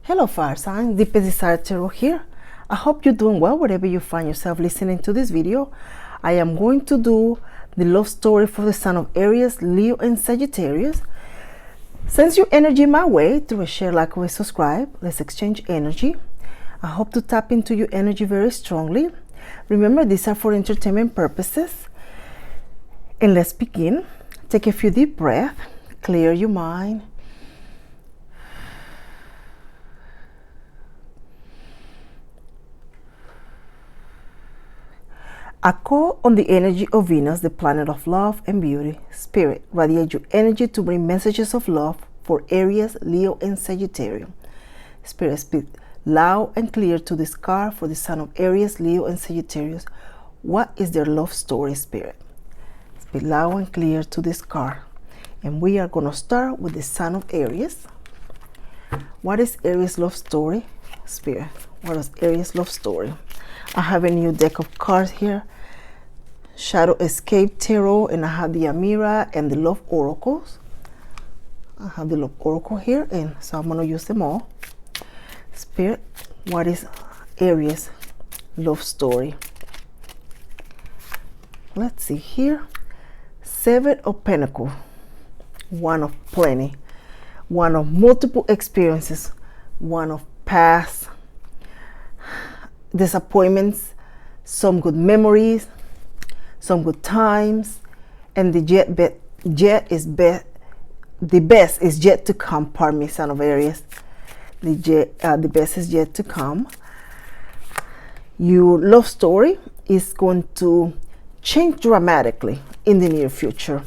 Hello fire signs, Deep Desire Tarot here. I hope you're doing well wherever you find yourself listening to this video. I am going to do the love story for the sign of Aries, Leo, and Sagittarius. Send your energy my way through a share, like, or subscribe. Let's exchange energy. I hope to tap into your energy very strongly. Remember, these are for entertainment purposes. And let's begin. Take a few deep breaths. Clear your mind. I call on the energy of Venus, the planet of love and beauty. Spirit, radiate your energy to bring messages of love for Aries, Leo, and Sagittarius. Spirit, speak loud and clear to this card for the sign of Aries, Leo, and Sagittarius. What is their love story, Spirit? Speak loud and clear to this card. And we are going to start with the sign of Aries. What is Aries' love story, Spirit? What is Aries' love story? I have a new deck of cards here. Shadow Escape Tarot, and I have the Amira and the Love Oracles. I have the Love Oracle here, and so I'm going to use them all. Spirit, what is Aries' love story? Let's see here. Seven of Pentacles, one of plenty, one of multiple experiences, one of past disappointments, some good memories, some good times, and the best is yet to come. Pardon me, son of Aries. The best is yet to come. Your love story is going to change dramatically in the near future.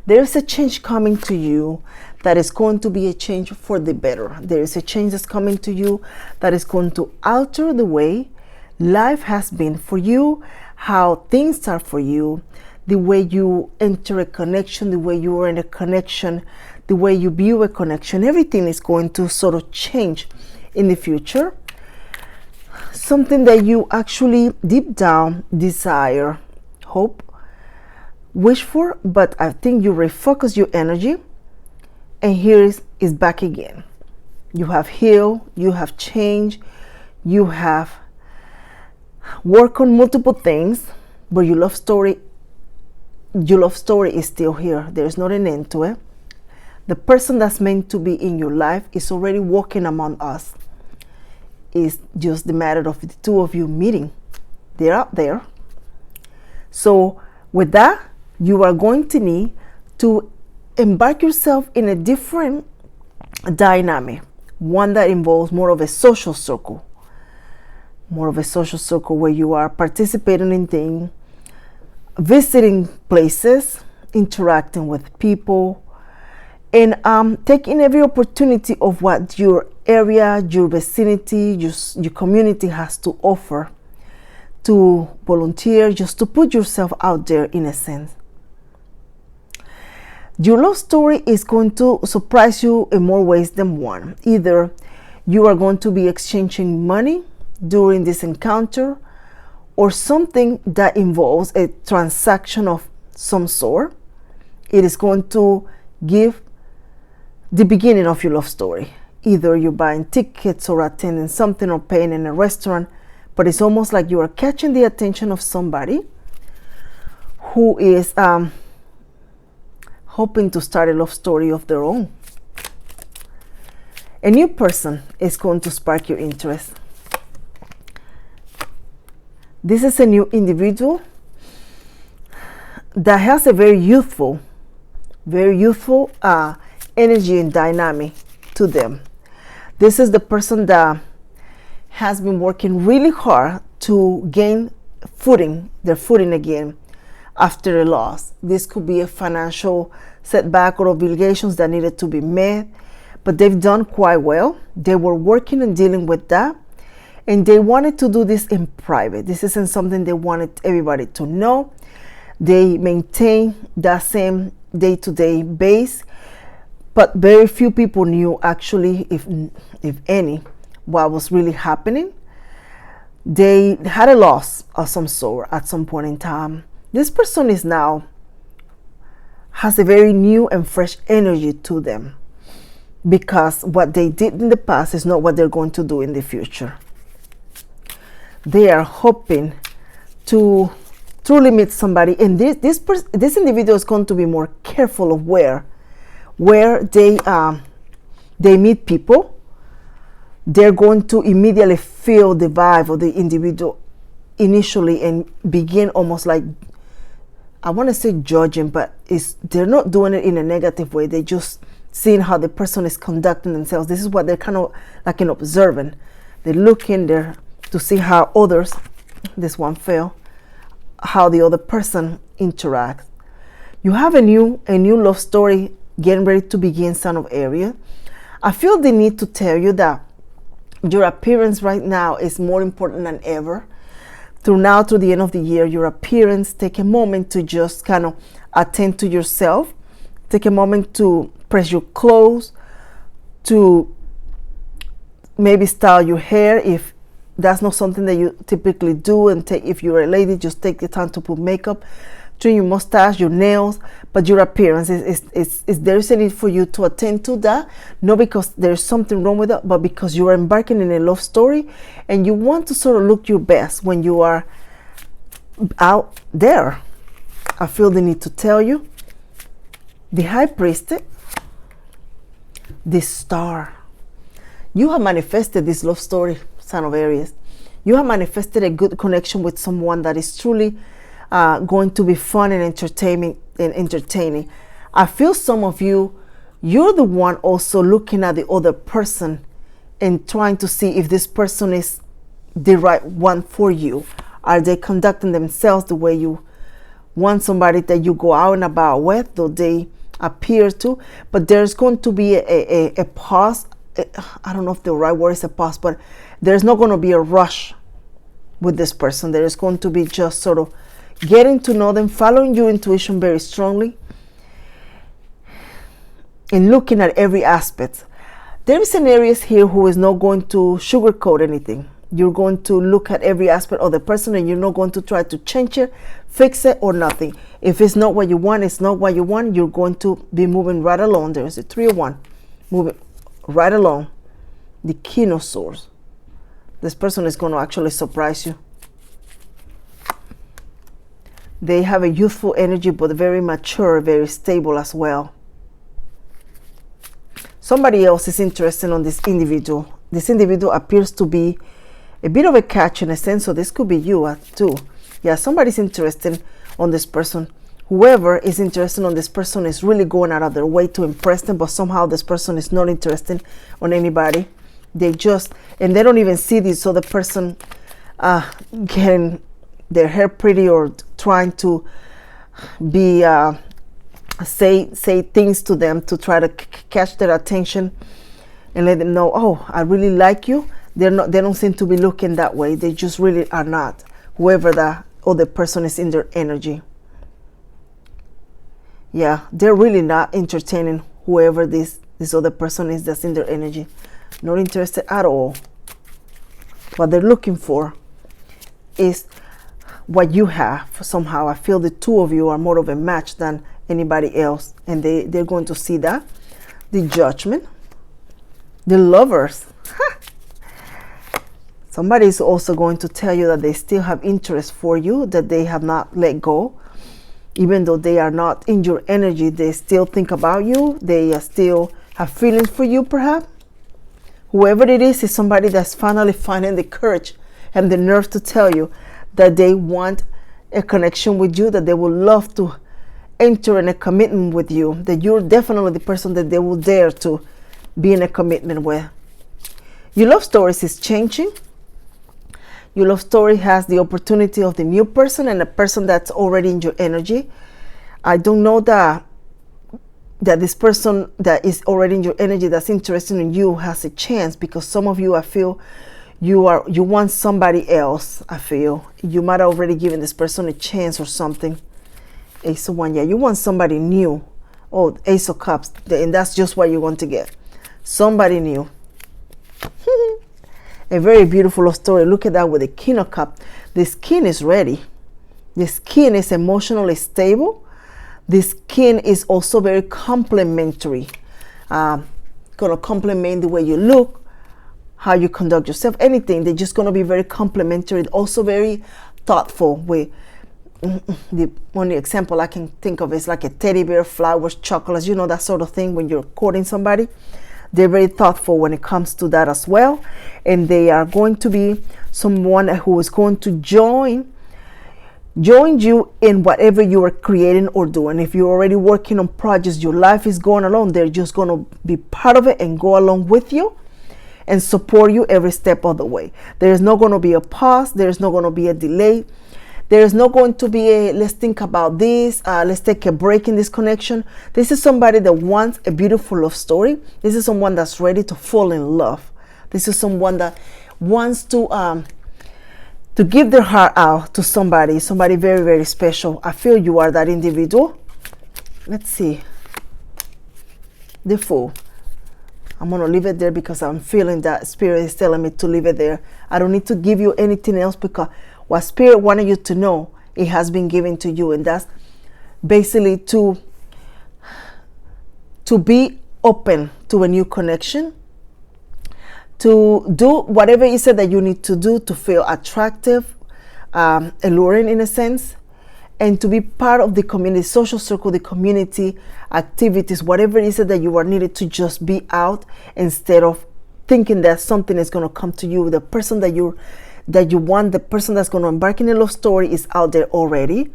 There is a change coming to you that is going to be a change for the better. There is a change that's coming to you that is going to alter the way life has been for you, how things are for you, the way you enter a connection, the way you are in a connection, the way you view a connection. Everything is going to sort of change in the future. Something that you actually deep down desire, hope, wish for, but I think you refocus your energy, and here is back again. You have healed, you have changed, you have worked on multiple things, but your love story is still here. There's not an end to it. The person that's meant to be in your life is already walking among us. It's just the matter of the two of you meeting. They're out there. So with that, you are going to need to embark yourself in a different dynamic, one that involves more of a social circle, where you are participating in things, visiting places, interacting with people, and taking every opportunity of what your area, your vicinity, your community has to offer, to volunteer, just to put yourself out there in a sense. Your love story is going to surprise you in more ways than one. Either you are going to be exchanging money during this encounter, or something that involves a transaction of some sort. It is going to give the beginning of your love story. Either you're buying tickets or attending something or paying in a restaurant, but it's almost like you are catching the attention of somebody who is hoping to start a love story of their own. A new person is going to spark your interest. This is a new individual that has a very youthful energy and dynamic to them. This is the person that has been working really hard to gain their footing again after a loss. This could be a financial setback or obligations that needed to be met, but they've done quite well. They were working and dealing with that, and they wanted to do this in private. This isn't something they wanted everybody to know. They maintain that same day-to-day base, but very few people knew actually, if any, what was really happening. They had a loss of some sort at some point in time. This person has a very new and fresh energy to them. because what they did in the past is not what they're going to do in the future. They are hoping to truly meet somebody, and this individual is going to be more careful of where they meet people. They're going to immediately feel the vibe of the individual initially and begin almost like, I want to say judging, but they're not doing it in a negative way. They're just seeing how the person is conducting themselves. This is what they're kind of like observing. They're looking there to see how others, this one failed, how the other person interacts. You have a new love story getting ready to begin, Son of Aries. I feel the need to tell you that your appearance right now is more important than ever. Through the end of the year, your appearance, take a moment to just kind of attend to yourself. Take a moment to press your clothes, to maybe style your hair if that's not something that you typically do, and if you're a lady, just take the time to put makeup, trim your mustache, your nails. But your appearance is there's a need for you to attend to that, not because there's something wrong with it, but because you are embarking in a love story and you want to sort of look your best when you are out there. I feel the need to tell you, the High Priestess, the Star. You have manifested this love story, Son of Aries. You have manifested a good connection with someone that is truly going to be fun and entertaining. I feel some of you're the one also looking at the other person and trying to see if this person is the right one for you. Are they conducting themselves the way you want somebody that you go out and about with, though they appear to? But there's going to be a pause. I don't know if the right word is a pause, but there's not going to be a rush with this person. There is going to be just sort of getting to know them, following your intuition very strongly, and looking at every aspect. There is an Aries here who is not going to sugarcoat anything. You're going to look at every aspect of the person, and you're not going to try to change it, fix it, or nothing. If it's not what you want, it's not what you want. You're going to be moving right along. There is a 3 of 1, moving right along. The King of Swords. This person is going to actually surprise you. They have a youthful energy, but very mature, very stable as well. Somebody else is interested on this individual. This individual appears to be a bit of a catch in a sense, so this could be you too. Yeah, somebody's interested on this person. Whoever is interested on this person is really going out of their way to impress them, but somehow this person is not interested on anybody. They don't even see this other person getting their hair pretty or trying to be say things to them to try to catch their attention and let them know, oh, I really like you. They don't seem to be looking that way. They just really are not, whoever the other person is in their energy. Yeah, they're really not entertaining whoever this other person is that's in their energy. Not interested at all. What they're looking for is what you have. Somehow I feel the two of you are more of a match than anybody else, and they're going to see that. The Judgment, the Lovers. Somebody is also going to tell you that they still have interest for you, that they have not let go. Even though they are not in your energy, they still think about you. They still have feelings for you, perhaps. Whoever it is somebody that's finally finding the courage and the nerve to tell you that they want a connection with you, that they would love to enter in a commitment with you, that you're definitely the person that they will dare to be in a commitment with. Your love stories is changing. Your love story has the opportunity of the new person and a person that's already in your energy. I don't know that this person that is already in your energy that's interested in you has a chance, because some of you, I feel, you want somebody else. I feel you might have already given this person a chance or something. Ace of Wands, yeah, you want somebody new. Oh, Ace of Cups, and that's just what you want to get. Somebody new. A very beautiful love story. Look at that with the King of Cups. This King is ready. This King is emotionally stable. This King is also very complimentary. going to compliment the way you look, how you conduct yourself, anything. They're just going to be very complimentary, also very thoughtful. The only example I can think of is like a teddy bear, flowers, chocolates, you know, that sort of thing when you're courting somebody. They're very thoughtful when it comes to that as well. And they are going to be someone who is going to join you in whatever you are creating or doing. If you're already working on projects, your life is going along, they're just going to be part of it and go along with you and support you every step of the way. There is not going to be a pause. There is not going to be a delay. There is not going to be a, let's think about this, let's take a break in this connection. This is somebody that wants a beautiful love story. This is someone that's ready to fall in love. This is someone that wants to give their heart out to somebody very, very special. I feel you are that individual. Let's see. The Fool. I'm going to leave it there because I'm feeling that Spirit is telling me to leave it there. I don't need to give you anything else because what Spirit wanted you to know, it has been given to you. And that's basically to be open to a new connection, to do whatever it is that you need to do to feel attractive, alluring in a sense, and to be part of the community, social circle, the community activities, whatever it is that you are needed to just be out instead of thinking that something is going to come to you. The person that you want, the person that's going to embark in a love story is out there already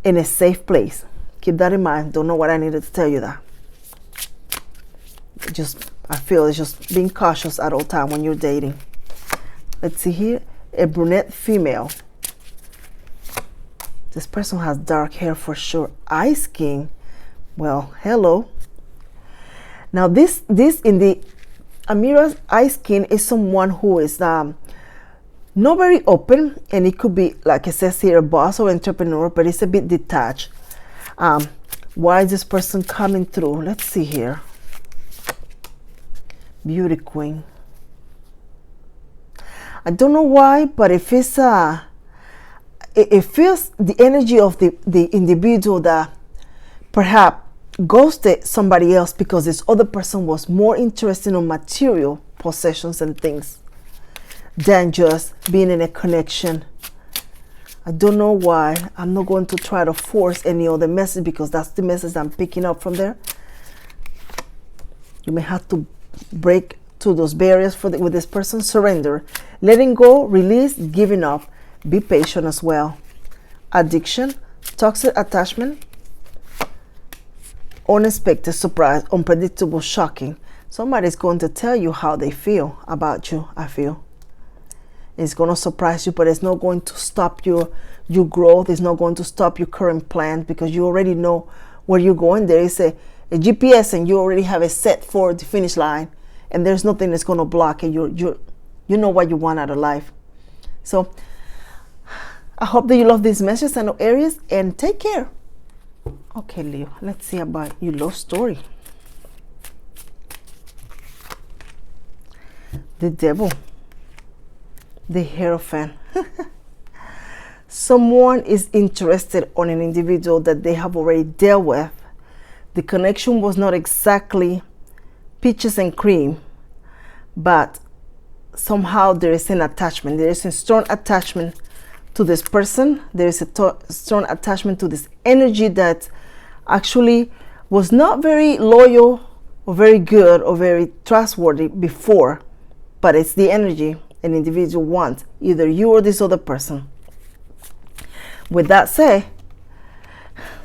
in a safe place. Keep that in mind. Don't know what I needed to tell you that. I feel it's just being cautious at all time when you're dating. Let's see here. A brunette female. This person has dark hair for sure. Ice skin. Well, hello. Now this in the Amira's ice skin is someone who is not very open, and it could be, like it says here, a boss or entrepreneur, but it's a bit detached. Why is this person coming through? Let's see here. Beauty queen. I don't know why, but if it's it feels the energy of the individual that perhaps ghosted somebody else because this other person was more interested in material possessions and things than just being in a connection. I don't know why. I'm not going to try to force any other message because that's the message I'm picking up from there. You may have to break through those barriers with this person. Surrender, letting go, release, giving up. Be patient as well. Addiction, toxic attachment, unexpected surprise, unpredictable, shocking. Somebody's going to tell you how they feel about you. I feel it's going to surprise you, but it's not going to stop your growth. It's not going to stop your current plans because you already know where you're going. There is a GPS and you already have it set for the finish line, and there's nothing that's going to block it. You know what you want out of life. So I hope that you love these messages and areas, and take care. Okay, Leo, let's see about your love story. The Devil, the Hierophant. Someone is interested on an individual that they have already dealt with. The connection was not exactly peaches and cream, but somehow there is an attachment. There is a strong attachment to this person. There is a strong attachment to this energy that actually was not very loyal or very good or very trustworthy before, but it's the energy an individual wants, either you or this other person. With that said,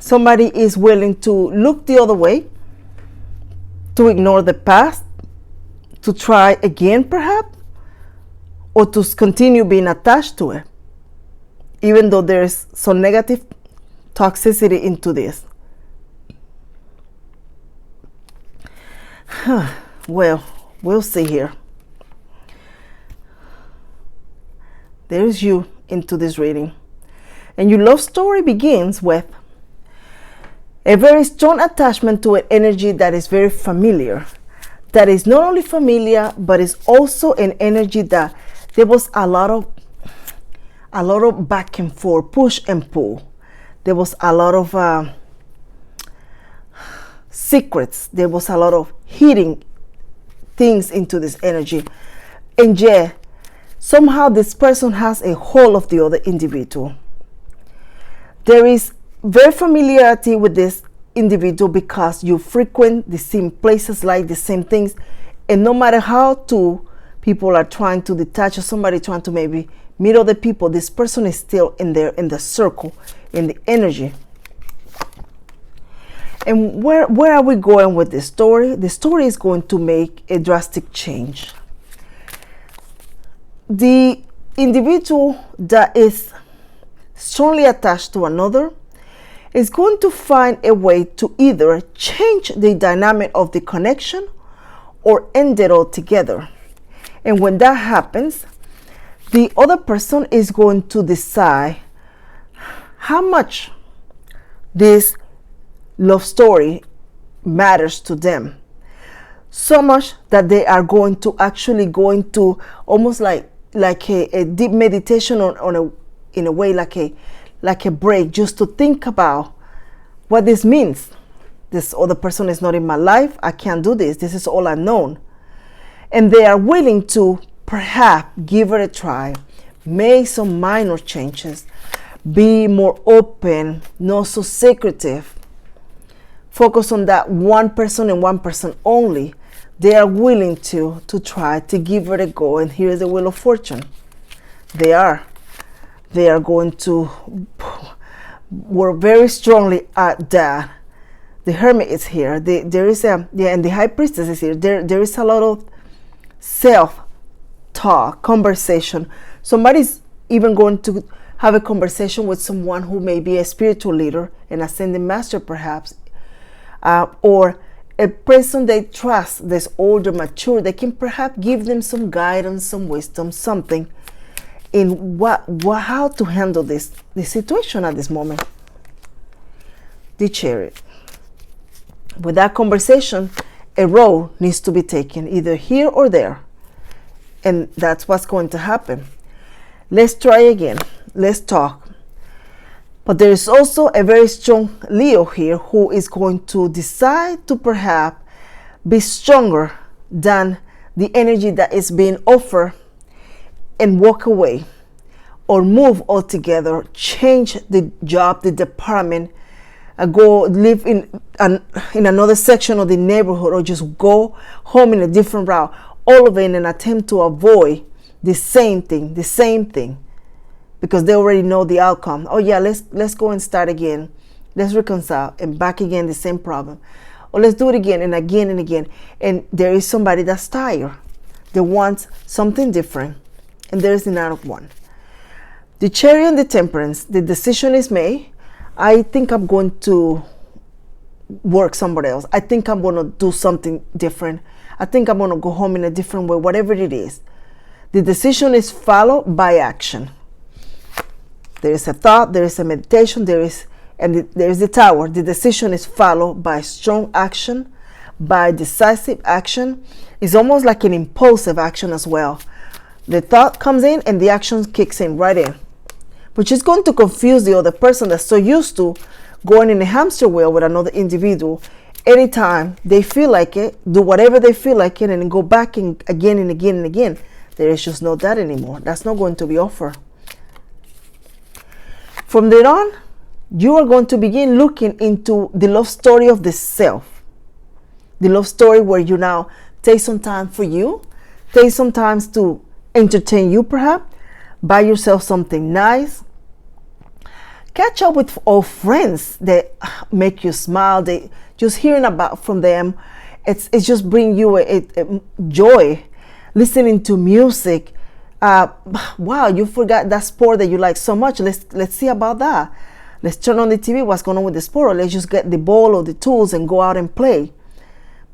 somebody is willing to look the other way, to ignore the past, to try again perhaps, or to continue being attached to it, even though there's some negative toxicity into this. Well, we'll see here. There's you into this reading. And your love story begins with a very strong attachment to an energy that is very familiar. That is not only familiar, but is also an energy that there was a lot of back and forth, push and pull. There was a lot of secrets. There was a lot of hidden things into this energy. And yeah, somehow this person has a hold of the other individual. There is very familiarity with this individual because you frequent the same places, like the same things, and no matter how two people are trying to detach, or somebody trying to maybe meet other people, this person is still in there, in the circle, in the energy. And where are we going with this story? The story is going to make a drastic change. The individual that is strongly attached to another is going to find a way to either change the dynamic of the connection or end it altogether. And when that happens, the other person is going to decide how much this love story matters to them. So much that they are going to almost like a deep meditation in a way, like a break, just to think about what this means. This other person is not in my life. I can't do this. This is all unknown. And they are willing to perhaps give it a try, make some minor changes, be more open, not so secretive, focus on that one person and one person only. They are willing to try to give it a go. And here is the Wheel of Fortune. They are going to work very strongly at that. The Hermit is here. And the High Priestess is here. There is a lot of self-talk, conversation. Somebody's even going to have a conversation with someone who may be a spiritual leader, an ascending master perhaps, or a person they trust that's older, mature. They can perhaps give them some guidance, some wisdom, something in how to handle this situation at this moment. The Chariot. With that conversation, a road needs to be taken, either here or there. And that's what's going to happen. Let's try again. Let's talk. But there is also a very strong Leo here who is going to decide to perhaps be stronger than the energy that is being offered and walk away or move altogether, change the job, the department, go live in another section of the neighborhood, or just go home in a different route. All of it in an attempt to avoid the same thing. Because they already know the outcome. Oh yeah, let's go and start again. Let's reconcile and back again, the same problem. Or let's do it again and again and again. And there is somebody that's tired. They want something different. And there is another one. The Chariot and the Temperance. The decision is made. I think I'm going to work somewhere else. I think I'm going to do something different. I think I'm going to go home in a different way, whatever it is. The decision is followed by action. There is a thought, there is a meditation, there is the Tower. The decision is followed by strong action, by decisive action. It's almost like an impulsive action as well. The thought comes in and the action kicks in right in, which is going to confuse the other person that's so used to going in a hamster wheel with another individual. Anytime they feel like it, do whatever they feel like it, and then go back again and again and again. There is just not that anymore. That's not going to be offered. From there on, you are going to begin looking into the love story of the self. The love story where you now take some time for you, take some time to entertain you perhaps, buy yourself something nice, catch up with old friends that make you smile. They just hearing about from them, it's just bring you a joy. Listening to music. Wow, you forgot that sport that you like so much. Let's see about that. Let's turn on the TV, what's going on with the sport, or let's just get the ball or the tools and go out and play.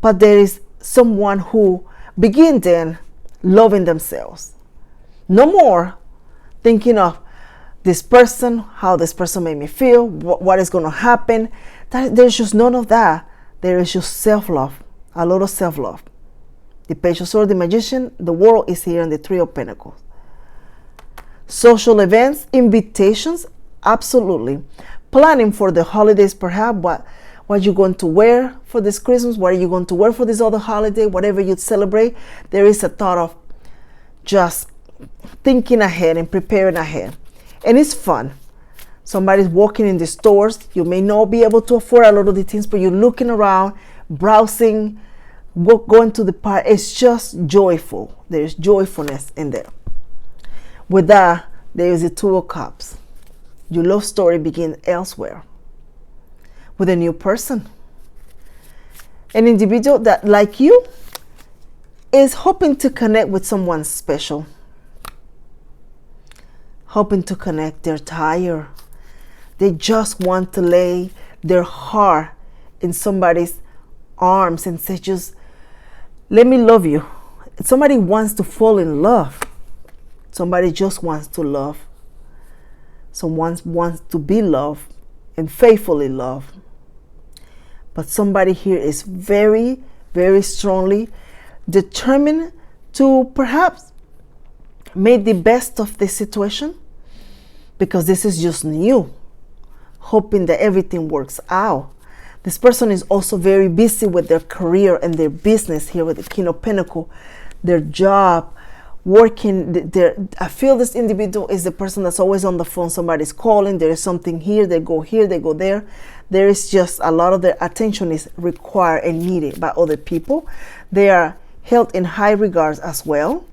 But there is someone who begin then loving themselves. No more thinking of this person, how this person made me feel, what is going to happen. There's just none of that. There is just self-love, a lot of self-love. The Page of Swords, the Magician, the World is here, and the Three of Pentacles. Social events, invitations, absolutely. Planning for the holidays, perhaps what what you're going to wear for this Christmas, what are you going to wear for this other holiday, whatever you celebrate. There is a thought of just thinking ahead and preparing ahead. And it's fun. Somebody's walking in the stores. You may not be able to afford a lot of the things, but you're looking around, browsing, going to the park. It's just joyful. There's joyfulness in there. With that, there is the Two of Cups. Your love story begins elsewhere with a new person. An individual that, like you, is hoping to connect with someone special. Hoping to connect. They're tired. They just want to lay their heart in somebody's arms and say, just let me love you. Somebody wants to fall in love. Somebody just wants to love. Someone wants to be loved and faithfully loved. But somebody here is very, very strongly determined to perhaps make the best of the situation, because this is just new, hoping that everything works out. This person is also very busy with their career and their business here with the King of Pentacles, their job, working. I feel this individual is the person that's always on the phone. Somebody's calling. There is something here. They go here. They go there. There is just a lot of their attention is required and needed by other people. They are held in high regards as well.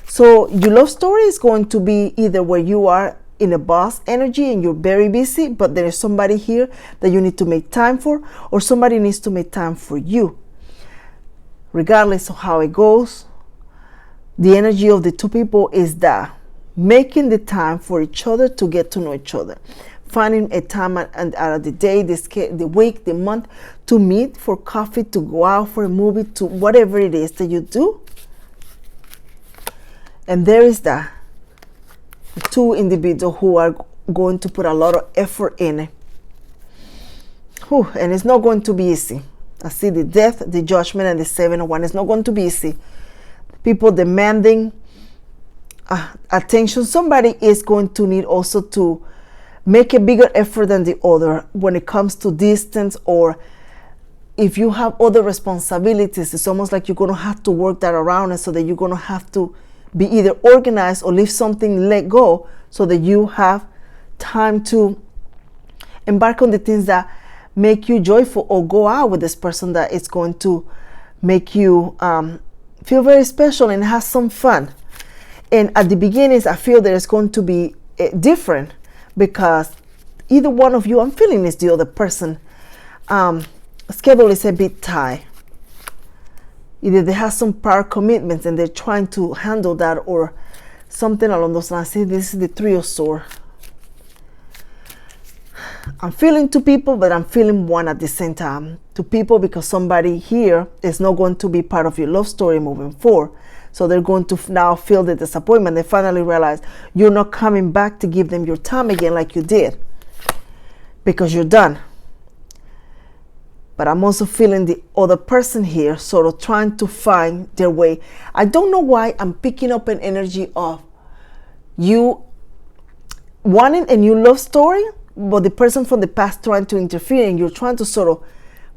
So your love story is going to be either where you are in a boss energy and you're very busy, but there is somebody here that you need to make time for, or somebody needs to make time for you. Regardless of how it goes, the energy of the two people is that making the time for each other to get to know each other, finding a time out of the day, the week, the month to meet for coffee, to go out for a movie, to whatever it is that you do. And there is that two individuals who are going to put a lot of effort in it. And it's not going to be easy. I see the Death, the Judgment, and the Seven of Wands. It's not going to be easy. People demanding attention. Somebody is going to need also to make a bigger effort than the other when it comes to distance, or if you have other responsibilities, it's almost like you're going to have to work that around, and so that you're going to have to be either organized or leave something let go so that you have time to embark on the things that make you joyful, or go out with this person that is going to make you feel very special and have some fun. And at the beginnings, I feel there's going to be different, because either one of you, I'm feeling, is the other person. Schedule is a bit tight. Either they have some prior commitments and they're trying to handle that, or something along those lines. See, this is the Three of Swords. I'm feeling two people, but I'm feeling one at the same time. Two people, because somebody here is not going to be part of your love story moving forward. So they're going to now feel the disappointment. They finally realize you're not coming back to give them your time again like you did, because you're done. But I'm also feeling the other person here sort of trying to find their way. I don't know why I'm picking up an energy of you wanting a new love story, but the person from the past trying to interfere, and you're trying to sort of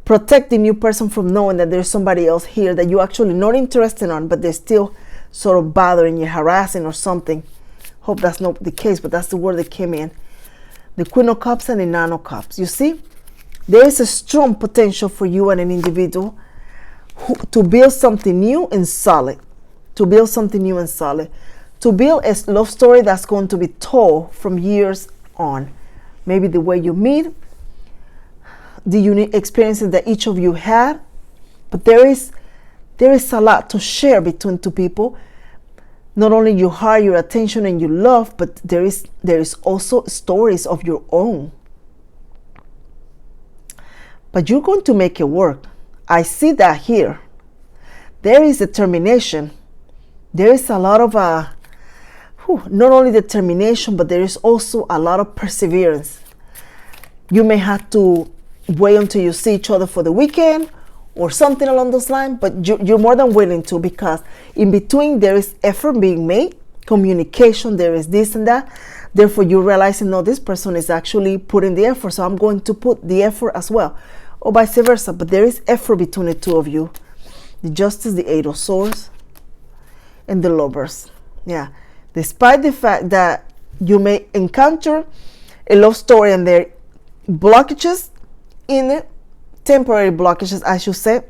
protect the new person from knowing that there's somebody else here that you're actually not interested in, but they're still sort of bothering you, harassing or something. Hope that's not the case, but that's the word that came in. The Queen of Cups and the Nine of Cups. You see? There is a strong potential for you and an individual to build something new and solid. To build something new and solid. To build a love story that's going to be told from years on. Maybe the way you meet, the unique experiences that each of you had. But there is a lot to share between two people. Not only your heart, your attention, and your love, but there is also stories of your own. But you're going to make it work. I see that here. There is determination. There is a lot of not only determination, but there is also a lot of perseverance. You may have to wait until you see each other for the weekend or something along those lines, but you're more than willing to, because in between there is effort being made communication, there is this and that. Therefore, you realize, no, this person is actually putting the effort, so I'm going to put the effort as well, or vice versa. But there is effort between the two of you. The Justice, the Eight of Swords, and the Lovers. Yeah, despite the fact that you may encounter a love story and there are blockages in it, temporary blockages, I should say,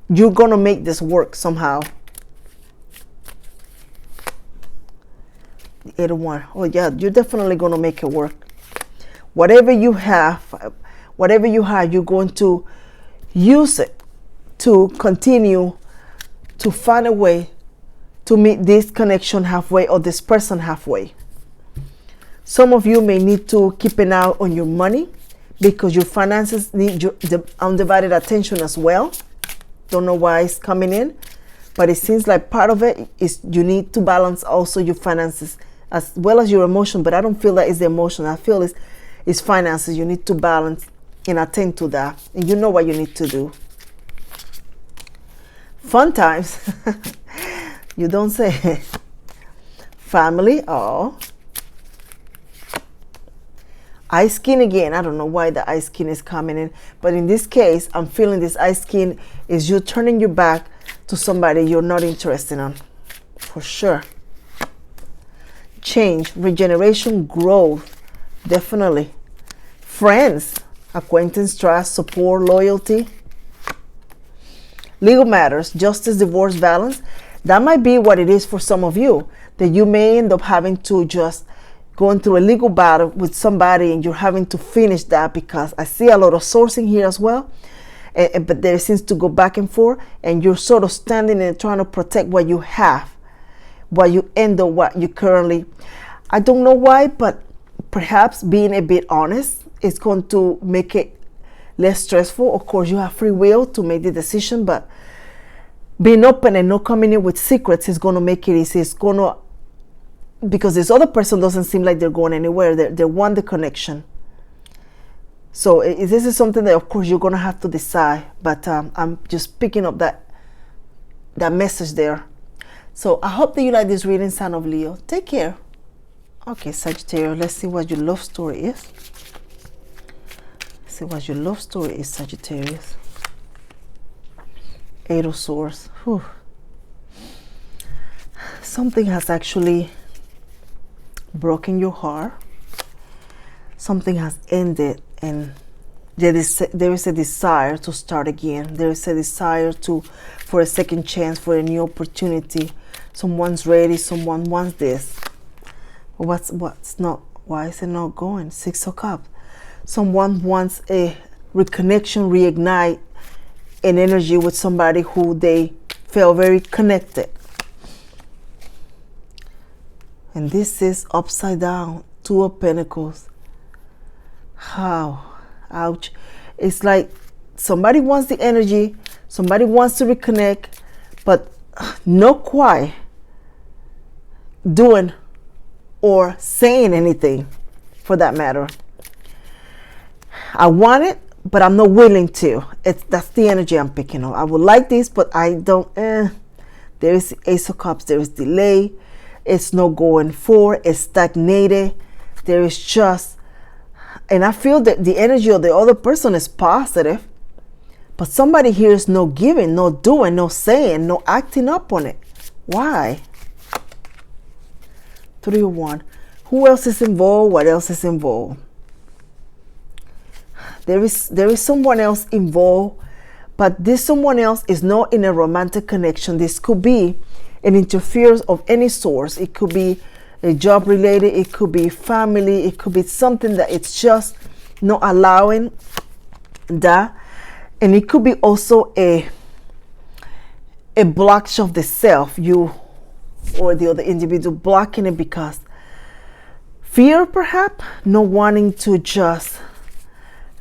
you're gonna make this work somehow. The Eight of Wands. Oh yeah, you're definitely gonna make it work. Whatever you have, you're going to use it to continue to find a way to meet this connection halfway, or this person halfway. Some of you may need to keep an eye on your money because your finances need your undivided attention as well. Don't know why it's coming in, but it seems like part of it is you need to balance also your finances as well as your emotion. But I don't feel that it's the emotion. I feel it's finances. You need to balance and attend to that, and you know what you need to do. Fun times. You don't say. Family. Oh, ice skin again. I don't know why the ice skin is coming in, but in this case, I'm feeling this ice skin is you turning your back to somebody you're not interested in, for sure. Change, regeneration, growth, definitely. Friends, acquaintance, trust, support, loyalty. Legal matters, justice, divorce, balance. That might be what it is for some of you, that you may end up having to just going through a legal battle with somebody, and you're having to finish that, because I see a lot of sourcing here as well. But there seems to go back and forth, and you're sort of standing and trying to protect what you have, what you end up, what you currently. I don't know why, but perhaps being a bit honest is going to make it less stressful. Of course, you have free will to make the decision, but being open and not coming in with secrets is going to make it easy. It's going to, because this other person doesn't seem like they're going anywhere. They want the connection. So this is something that, of course, you're going to have to decide. But I'm just picking up that message there. So I hope that you like this reading, sign of Leo. Take care. Okay, Sagittarius, let's see what your love story is. See what your love story is, Sagittarius. Eight of Swords. Whew. Something has actually broken your heart. Something has ended, and there is a desire to start again. There is a desire for a second chance, for a new opportunity. Someone's ready. Someone wants this. What's not? Why is it not going? Six of Cups. Someone wants a reconnection, reignite an energy with somebody who they feel very connected. And this is upside down, Two of Pentacles. How? Ouch. It's like somebody wants the energy, somebody wants to reconnect, but not quite doing or saying anything, for that matter. I want it, but I'm not willing to. That's the energy I'm picking up. I would like this, but I don't. There is Ace of Cups. There is delay. It's not going forward. It's stagnated. There is just, and I feel that the energy of the other person is positive, but somebody here is no giving, no doing, no saying, no acting up on it. Why? 3 of Wands. Who else is involved? What else is involved? There is someone else involved, but this someone else is not in a romantic connection. This could be an interference of any source. It could be a job related. It could be family. It could be something that it's just not allowing that. And it could be also a blockage of the self, you or the other individual blocking it because fear, perhaps, not wanting to just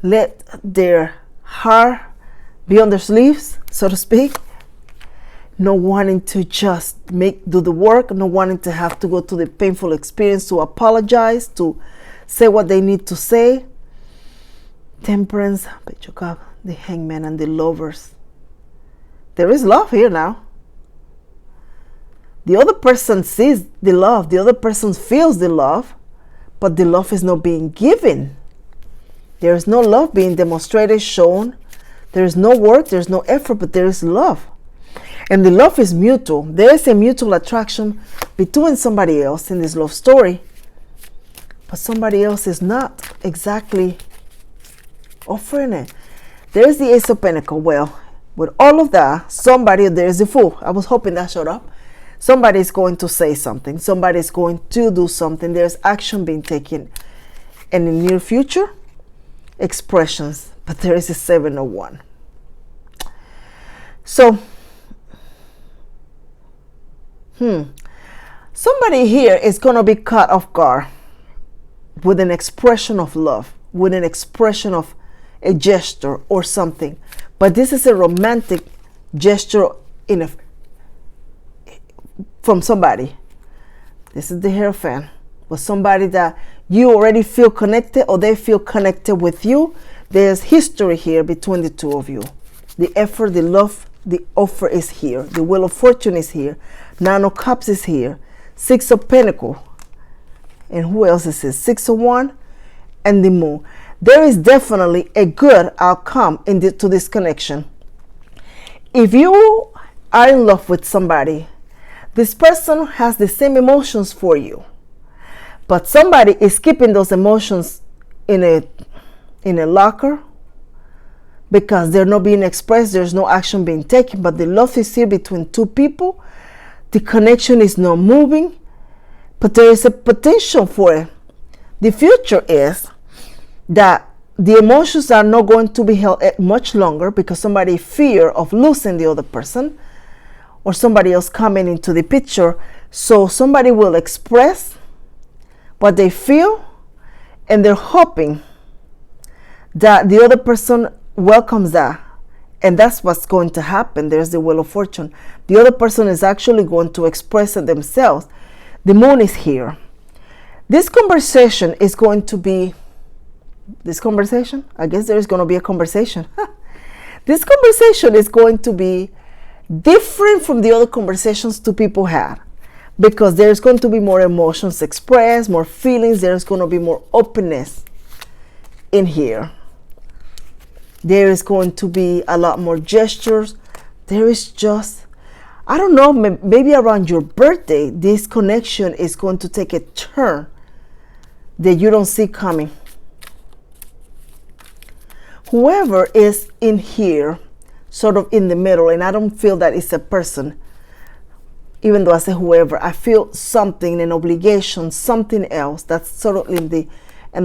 let their heart be on their sleeves, so to speak, not wanting to just do the work, not wanting to have to go through the painful experience to apologize, to say what they need to say. Temperance, the Hangman, and the Lovers. There is love here now. The other person sees the love, the other person feels the love, but the love is not being given. There is no love being demonstrated, shown. There is no work, there is no effort, but there is love. And the love is mutual. There is a mutual attraction between somebody else in this love story, but somebody else is not exactly offering it. There's the Ace of Pentacles. Well, with all of that, there's the Fool. I was hoping that showed up. Somebody is going to say something. Somebody is going to do something. There's action being taken. And in the near future, expressions. But there is a 7 of Wands. So, somebody here is going to be caught off guard with an expression of love, with an expression of a gesture or something. But this is a romantic gesture from somebody. This is the Hierophant. With somebody that you already feel connected, or they feel connected with you. There's history here between the two of you. The effort, the love, the offer is here. The Wheel of Fortune is here. 9 of Cups is here. 6 of Pentacles. And who else is this? 6 of Wands and the Moon. There is definitely a good outcome to this connection. If you are in love with somebody, this person has the same emotions for you, but somebody is keeping those emotions in a locker because they're not being expressed. There's no action being taken, but the love is here between two people. The connection is not moving, but there is a potential for it. The future is that the emotions are not going to be held much longer because somebody fear of losing the other person or somebody else coming into the picture. So somebody will express what they feel, and they're hoping that the other person welcomes that. And that's what's going to happen. There's the Wheel of Fortune. The other person is actually going to express it themselves. The Moon is here. This conversation is going to be I guess there is going to be a conversation. This conversation is going to be different from the other conversations two people had, because there's going to be more emotions expressed, more feelings. There's going to be more openness in here. There is going to be a lot more gestures. There is just, I don't know, maybe around your birthday, this connection is going to take a turn that you don't see coming. Whoever is in here, sort of in the middle, and I don't feel that it's a person, even though I say whoever, I feel something, an obligation, something else that's sort of in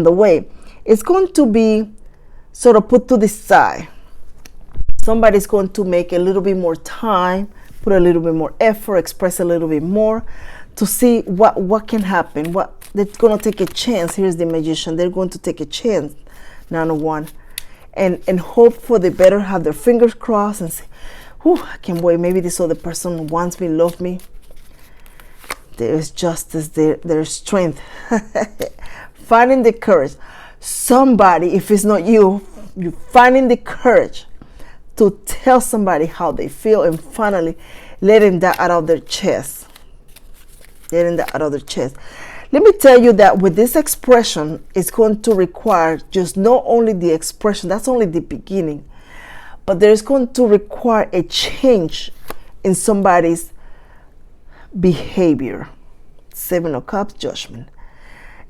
the way. It's going to be sort of put to the side. Somebody's going to make a little bit more time, put a little bit more effort, express a little bit more to see what can happen. They're going to take a chance. Here's the Magician. They're going to take a chance. 9 of Wands. And hope for the better, have their fingers crossed and say, I can't wait. Maybe this other person wants me, loves me. There's justice, there's strength. Finding the courage. Somebody, if it's not you, you're finding the courage to tell somebody how they feel and finally letting that out of their chest. Letting that out of their chest. Let me tell you that with this expression, it's going to require just not only the expression, that's only the beginning, but there's going to require a change in somebody's behavior. 7 of Cups, Judgment.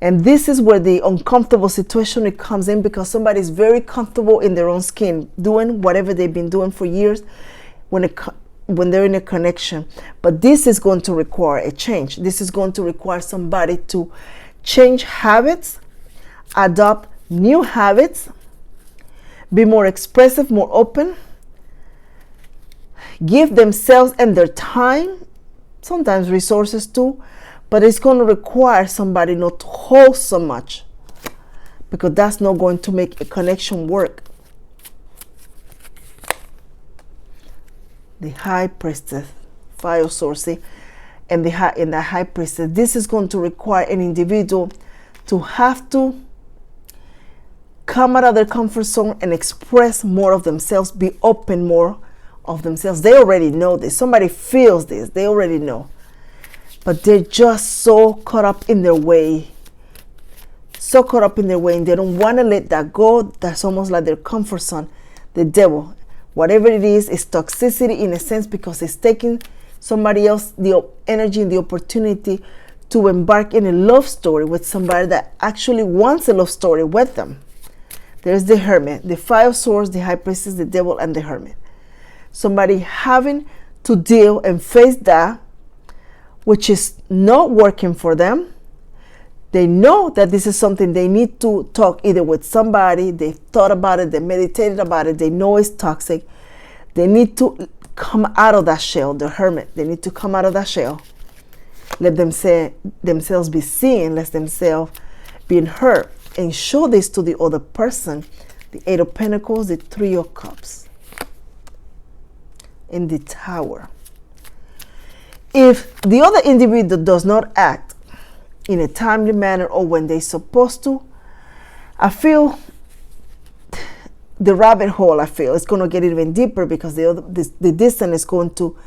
And this is where the uncomfortable situation comes in, because somebody's very comfortable in their own skin, doing whatever they've been doing for years when they're in a connection. But this is going to require a change. This is going to require somebody to change habits, adopt new habits, be more expressive, more open, give themselves and their time, sometimes resources too, but it's going to require somebody not to hold so much, because that's not going to make a connection work. The High Priestess, 5 of Swords, and the High Priestess. This is going to require an individual to have to come out of their comfort zone and express more of themselves, be open more of themselves. They already know this. Somebody feels this. They already know. but they're just so caught up in their way. So caught up in their way, and they don't want to let that go. That's almost like their comfort zone. The devil, whatever it is toxicity in a sense, because it's taking somebody else the energy and the opportunity to embark in a love story with somebody that actually wants a love story with them. There's the Hermit, the Five of Swords, the High Priestess, the Devil, and the Hermit. Somebody having to deal and face that, which is not working for them. They know that this is something they need to talk either with somebody. They thought about it, they meditated about it, they know it's toxic. They need to come out of that shell, the Hermit. They need to come out of that shell. Let themselves be seen, let themselves be heard, and show this to the other person. The Eight of Pentacles, the Three of Cups, and the Tower. If the other individual does not act in a timely manner or when they're supposed to, I feel the rabbit hole, I feel, is going to get even deeper, because the distance is going to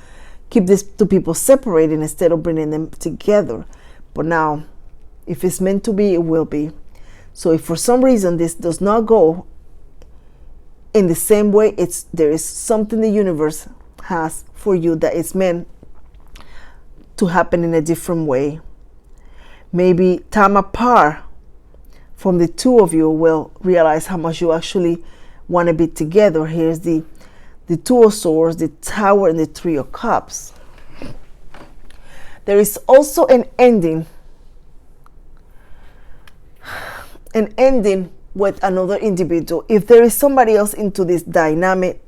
keep these two people separated instead of bringing them together. But now, if it's meant to be, it will be. So if for some reason this does not go in the same way, there is something the universe has for you that is meant to happen in a different way. Maybe time apart from the two of you will realize how much you actually want to be together. Here's the Two of Swords, the Tower, and the Three of Cups. There is also an ending with another individual. If there is somebody else into this dynamic,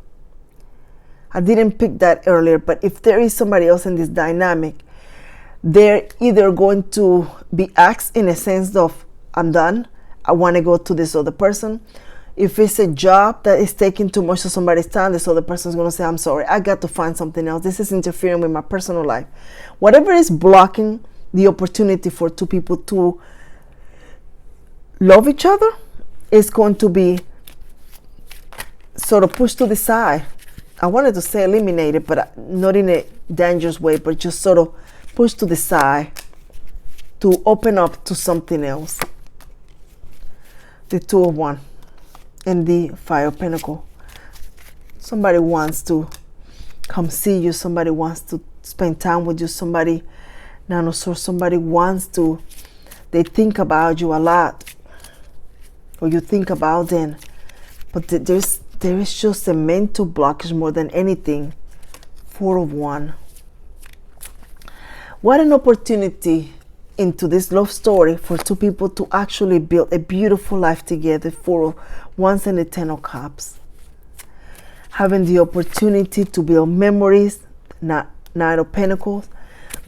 I didn't pick that earlier, but if there is somebody else in this dynamic, they're either going to be asked in a sense of, I'm done, I want to go to this other person. If it's a job that is taking too much of somebody's time, this other person is going to say, I'm sorry, I got to find something else. This is interfering with my personal life. Whatever is blocking the opportunity for two people to love each other is going to be sort of pushed to the side. I wanted to say eliminated, but not in a dangerous way, but just sort of pushed to the side to open up to something else. The Two of Wands and the Five of Pentacles. Somebody wants to come see you. Somebody wants to spend time with you. Somebody wants to, they think about you a lot, or you think about them. But there is just a mental blockage more than anything. Four of Wands. What an opportunity into this love story for two people to actually build a beautiful life together. Four of Wands and the Ten of Cups. Having the opportunity to build memories, Nine of Pentacles,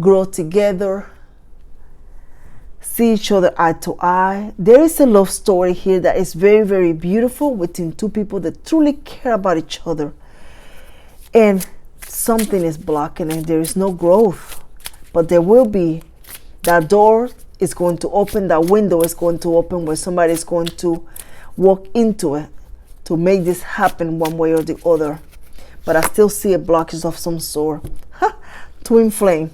grow together, see each other eye to eye. There is a love story here that is very, very beautiful within two people that truly care about each other. And something is blocking it. There is no growth. But there will be. That door is going to open. That window is going to open where somebody is going to walk into it to make this happen one way or the other. But I still see a blockage of some sort. Twin flame.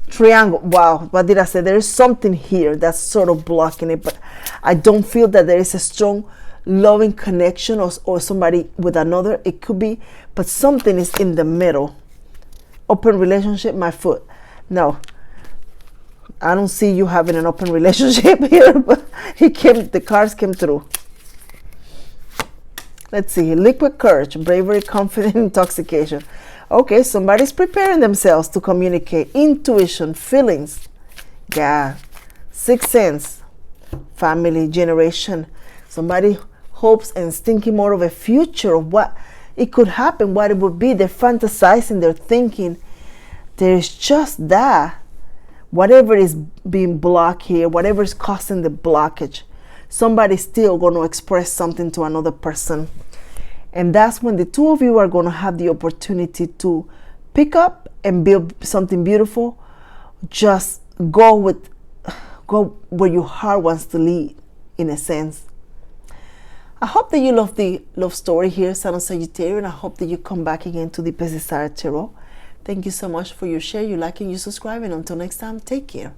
Triangle. Wow, what did I say? There is something here that's sort of blocking it, but I don't feel that there is a strong loving connection or somebody with another. It could be, but something is in the middle. Open relationship, my foot. No, I don't see you having an open relationship here, but the cards came through. Let's see, liquid courage, bravery, confidence, intoxication. Okay, somebody's preparing themselves to communicate. Intuition, feelings. Yeah, sixth sense, family, generation. Somebody hopes and is thinking more of a future of what it could happen, what it would be. They're fantasizing, they're thinking. There's just that. Whatever is being blocked here, whatever is causing the blockage, somebody's still going to express something to another person. And that's when the two of you are going to have the opportunity to pick up and build something beautiful. Just go where your heart wants to lead, in a sense. I hope that you love the love story here, Sun of Sagittarius, and I hope that you come back again to the Pesisar Tarot. Thank you so much for your share, your like, and your subscribe. And until next time, take care.